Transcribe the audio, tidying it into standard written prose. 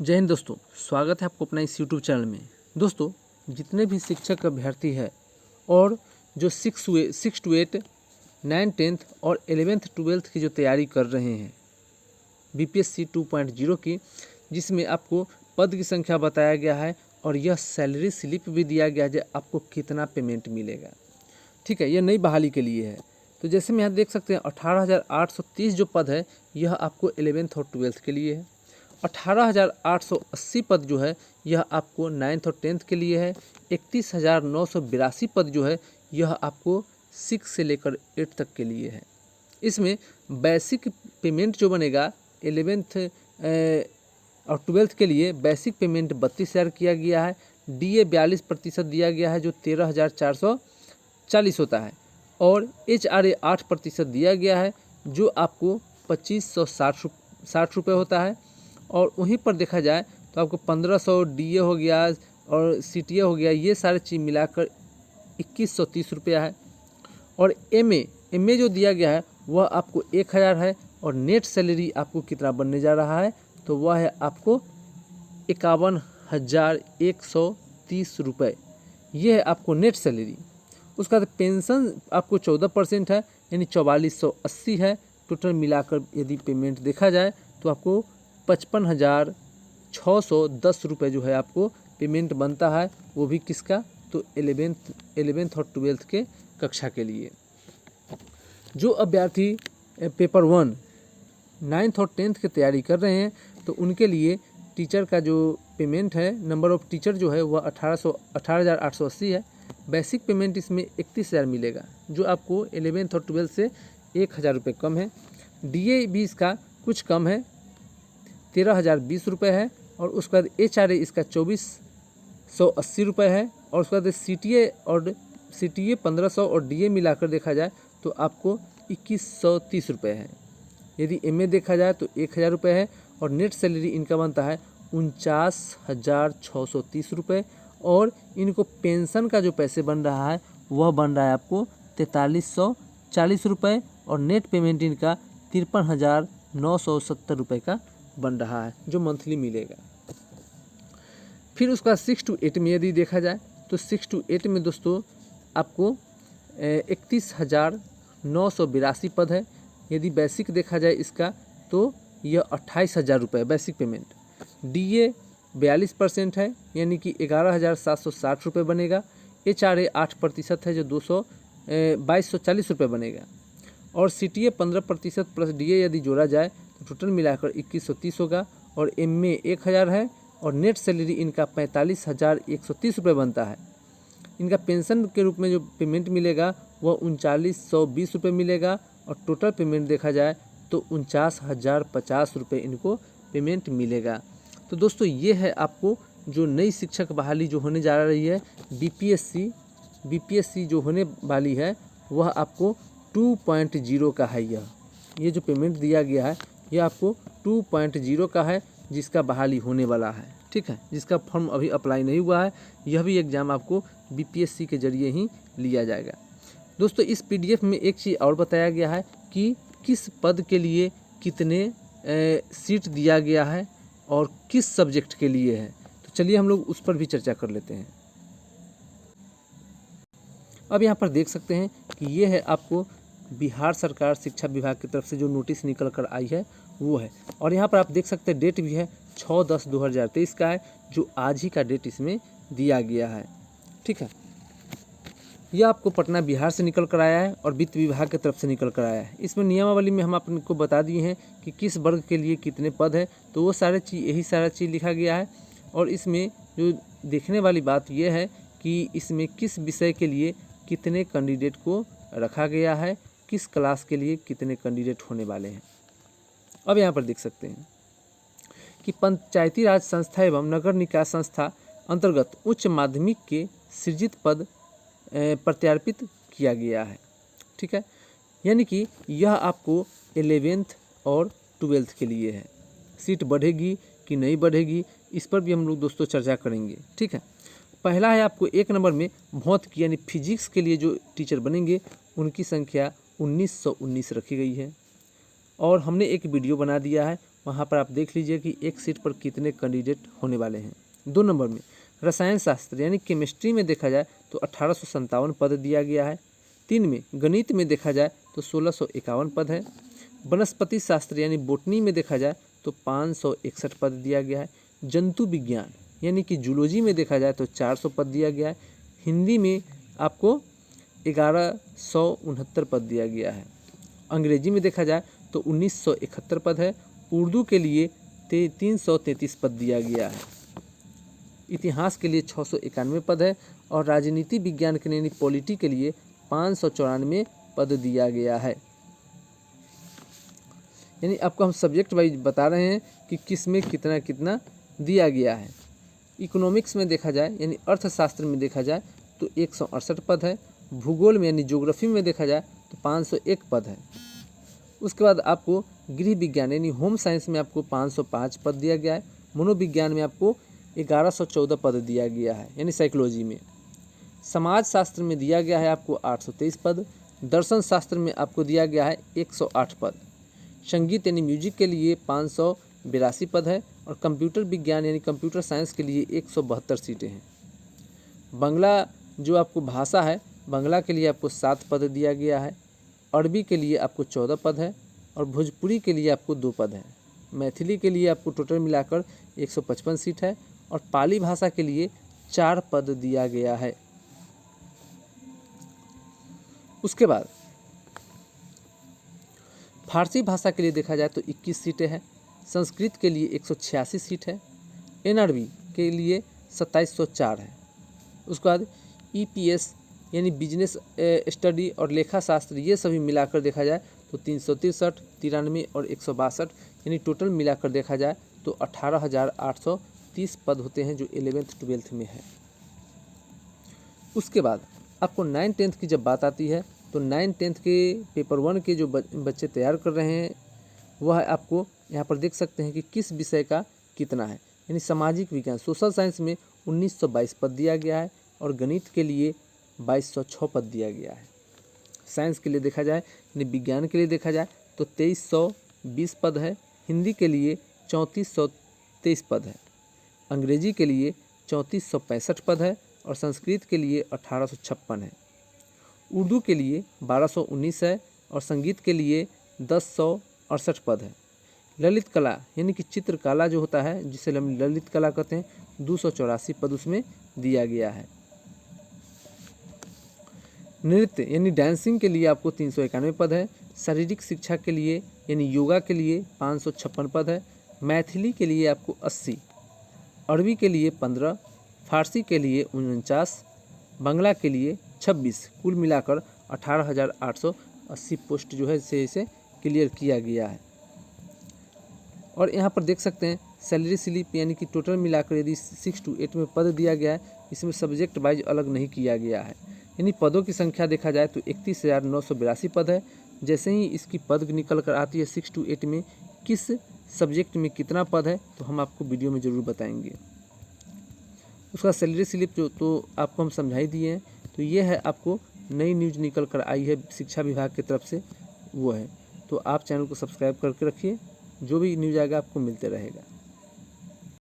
जय हिंद दोस्तों, स्वागत है आपको अपना इस यूट्यूब चैनल में। दोस्तों, जितने भी शिक्षक अभ्यर्थी है और जो 6 to 8 9 10 और 11th 12th की जो तैयारी कर रहे हैं बीपीएससी 2.0 की, जिसमें आपको पद की संख्या बताया गया है और यह सैलरी स्लिप भी दिया गया है जो आपको कितना पेमेंट मिलेगा। ठीक है, यह नई बहाली के लिए है। तो जैसे में यहाँ देख सकते हैं 18,830 जो पद है यह आपको 11th और 12th के लिए है। 18,880 पद जो है यह आपको 9th और 10th के लिए है। 31,982 पद जो है यह आपको 6 से लेकर 8 तक के लिए है। इसमें बेसिक पेमेंट जो बनेगा 11th और 12th के लिए बेसिक पेमेंट 32,000 किया गया है। डीए 42% दिया गया है जो 13,440 होता है और एचआरए 8% दिया गया है जो आपको 2,560 रुपये होता है। और वहीं पर देखा जाए तो आपको 1,500 डीए हो गया और सीटीए हो गया, ये सारे चीज़ मिलाकर 2,130 रुपया है। और एमए जो दिया गया है वह आपको 1,000 है और नेट सैलरी आपको कितना बनने जा रहा है तो वह है आपको 51,130 रुपये। ये है आपको नेट सैलरी। उसका बाद पेंशन आपको 14% है यानी 4,480 है। टोटल मिलाकर यदि पेमेंट देखा जाए तो आपको 55,610 रुपये जो है आपको पेमेंट बनता है, वो भी किसका तो 11th और 12th के कक्षा के लिए। जो अभ्यर्थी पेपर 1 9th और 10th की तैयारी कर रहे हैं तो उनके लिए टीचर का जो पेमेंट है, नंबर ऑफ टीचर जो है वह 18,880 है। बेसिक पेमेंट इसमें 31,000 मिलेगा जो आपको 11th और 12th से 1,000 रुपये कम है। डीए भी इसका कुछ कम है, 13,020 रुपये है। और उसके बाद एचआरए इसका 2,480 रुपये है। और उसके बाद सीटीए 1,500 और डीए मिलाकर देखा जाए तो आपको 2,130 रुपये है। यदि एमए देखा जाए तो 1,000 रुपये है और नेट सैलरी इनका बनता है 49,630 रुपये। और इनको पेंशन का जो पैसे बन रहा है वह बन रहा है आपको 4,340 रुपये और नेट पेमेंट इनका 53,970 रुपये का बन रहा है जो मंथली मिलेगा। फिर उसका 6 to 8 में यदि देखा जाए तो 6 to 8 में दोस्तों आपको 31,982 पद है। यदि बेसिक देखा जाए इसका तो यह 28,000 रुपये बेसिक पेमेंट। डीए 42% है यानी कि 11,760 रुपये बनेगा। एचआरए 8% है जो 2,2240 रुपये बनेगा। और सीटीए 15% प्लस डीए यदि जोड़ा जाए तो टोटल मिलाकर 2,130 होगा। और एमए 1,000 है और नेट सैलरी इनका 45,130 रुपये बनता है। इनका पेंशन के रूप में जो पेमेंट मिलेगा वह 3,920 रुपये मिलेगा और टोटल पेमेंट देखा जाए तो 49,050 रुपये इनको पेमेंट मिलेगा। तो दोस्तों, ये है आपको जो नई शिक्षक बहाली जो होने जा रही है बीपीएससी जो होने वाली है वह आपको 2.0 का है। ये जो पेमेंट दिया गया है यह आपको 2.0 का है जिसका बहाली होने वाला है। ठीक है, जिसका फॉर्म अभी अप्लाई नहीं हुआ है, यह भी एग्ज़ाम आपको बीपीएससी के जरिए ही लिया जाएगा। दोस्तों, इस पीडीएफ में एक चीज़ और बताया गया है कि किस पद के लिए कितने सीट दिया गया है और किस सब्जेक्ट के लिए है। तो चलिए हम लोग उस पर भी चर्चा कर लेते हैं। अब यहाँ पर देख सकते हैं कि ये है आपको बिहार सरकार शिक्षा विभाग की तरफ से जो नोटिस निकल कर आई है वो है। और यहाँ पर आप देख सकते हैं डेट भी है 6/10/2023 का है जो आज ही का डेट इसमें दिया गया है। ठीक है, यह आपको पटना बिहार से निकल कर आया है और वित्त विभाग की तरफ से निकल कर आया है। इसमें नियमावली में हम आपको बता दिए हैं कि किस वर्ग के लिए कितने पद है, तो वो यही सारा चीज़ लिखा गया है। और इसमें जो देखने वाली बात यह है कि इसमें किस विषय के लिए कितने कैंडिडेट को रखा गया है, किस क्लास के लिए कितने कैंडिडेट होने वाले हैं। अब यहाँ पर देख सकते हैं कि पंचायती राज संस्था एवं नगर निकाय संस्था अंतर्गत उच्च माध्यमिक के सृजित पद प्रत्यार्पित किया गया है। ठीक है, यानी कि यह आपको 11th और 12th के लिए है। सीट बढ़ेगी कि नहीं बढ़ेगी इस पर भी हम लोग दोस्तों चर्चा करेंगे। ठीक है, पहला है आपको 1 नंबर में भौतिक यानी फिजिक्स के लिए जो टीचर बनेंगे उनकी संख्या 1919 रखी गई है। और हमने एक वीडियो बना दिया है वहाँ पर आप देख लीजिए कि एक सीट पर कितने कैंडिडेट होने वाले हैं। 2 नंबर में रसायन शास्त्र यानी केमिस्ट्री में देखा जाए तो 1857 पद दिया गया है। 3 में गणित में देखा जाए तो 1651 पद है। वनस्पति शास्त्र यानी बोटनी में देखा जाए तो 561 पद दिया गया है। जंतु विज्ञान यानी कि जूलॉजी में देखा जाए तो 400 पद दिया गया है। हिंदी में आपको 1169 पद दिया गया है। अंग्रेजी में देखा जाए तो 1971 पद है। उर्दू के लिए 333 पद दिया गया है। इतिहास के लिए 691 पद है और राजनीति विज्ञान के यानी पॉलिटी के लिए 594 पद दिया गया है। यानी आपको हम सब्जेक्ट वाइज बता रहे हैं कि किस में कितना कितना दिया गया है। इकोनॉमिक्स में देखा जाए यानी अर्थशास्त्र में देखा जाए तो 168 पद है। भूगोल में यानी ज्योग्राफी में देखा जाए तो 501 पद है। उसके बाद आपको गृह विज्ञान यानी होम साइंस में आपको 505 पद दिया गया है। मनोविज्ञान में आपको 1114 पद दिया गया है यानी साइकोलॉजी में। समाज शास्त्र में दिया गया है आपको 823 पद। दर्शन शास्त्र में आपको दिया गया है 108 पद। संगीत यानी म्यूजिक के लिए 582 पद है और कंप्यूटर विज्ञान यानी कंप्यूटर साइंस के लिए 172 सीटें हैं। बांग्ला जो आपको भाषा है, बांग्ला के लिए आपको 7 पद दिया गया है। अरबी के लिए आपको 14 पद है और भोजपुरी के लिए आपको 2 पद है। मैथिली के लिए आपको टोटल मिलाकर 155 सीट है और पाली भाषा के लिए 4 पद दिया गया है। उसके बाद फारसी भाषा के लिए देखा जाए तो 21 सीटें हैं। संस्कृत के लिए 186 सीट है। एनआरबी के लिए 2704 है। उसके बाद ईपीएस यानी बिजनेस स्टडी और लेखा शास्त्र ये सभी मिलाकर देखा जाए तो 363, 93 और 162 यानी टोटल मिलाकर देखा जाए तो 18,830 पद होते हैं जो 11th 12th में है। उसके बाद आपको 9th 10th की जब बात आती है तो 9th 10th के पेपर 1 के जो बच्चे तैयार कर रहे हैं वह आपको यहाँ पर देख सकते हैं कि किस विषय का कितना है। यानी सामाजिक विज्ञान सोशल साइंस में 1922 पद दिया गया है और गणित के लिए 2206 पद दिया गया है। साइंस के लिए देखा जाए यानी विज्ञान के लिए देखा जाए तो 2320 पद है। हिंदी के लिए 3423 पद है। अंग्रेजी के लिए 3465 पद है और संस्कृत के लिए 1856 है। उर्दू के लिए 1219 है और संगीत के लिए 1068 पद है। ललित कला यानी कि चित्रकला जो होता है जिसे हम ललित कला कहते हैं 284 पद उसमें दिया गया है। नृत्य यानी डांसिंग के लिए आपको 391 पद है। शारीरिक शिक्षा के लिए यानी योगा के लिए 556 पद है। मैथिली के लिए आपको 80, अरबी के लिए 15, फारसी के लिए 49, बांग्ला के लिए 26, कुल मिलाकर 18,880 पोस्ट जो है इसे क्लियर किया गया है। और यहाँ पर देख सकते हैं सैलरी स्लिप यानी कि टोटल मिलाकर यदि 6 to 8 में पद दिया गया है, इसमें सब्जेक्ट वाइज अलग नहीं किया गया है। यानी पदों की संख्या देखा जाए तो 31,982 पद है। जैसे ही इसकी पद निकल कर आती है 6 to 8 में किस सब्जेक्ट में कितना पद है तो हम आपको वीडियो में ज़रूर बताएंगे। उसका सैलरी स्लिप जो तो आपको हम समझा ही दिए हैं। तो ये है आपको नई न्यूज़ निकल कर आई है शिक्षा विभाग की तरफ से, वो है। तो आप चैनल को सब्सक्राइब करके रखिए, जो भी न्यूज़ आएगा आपको मिलते रहेगा।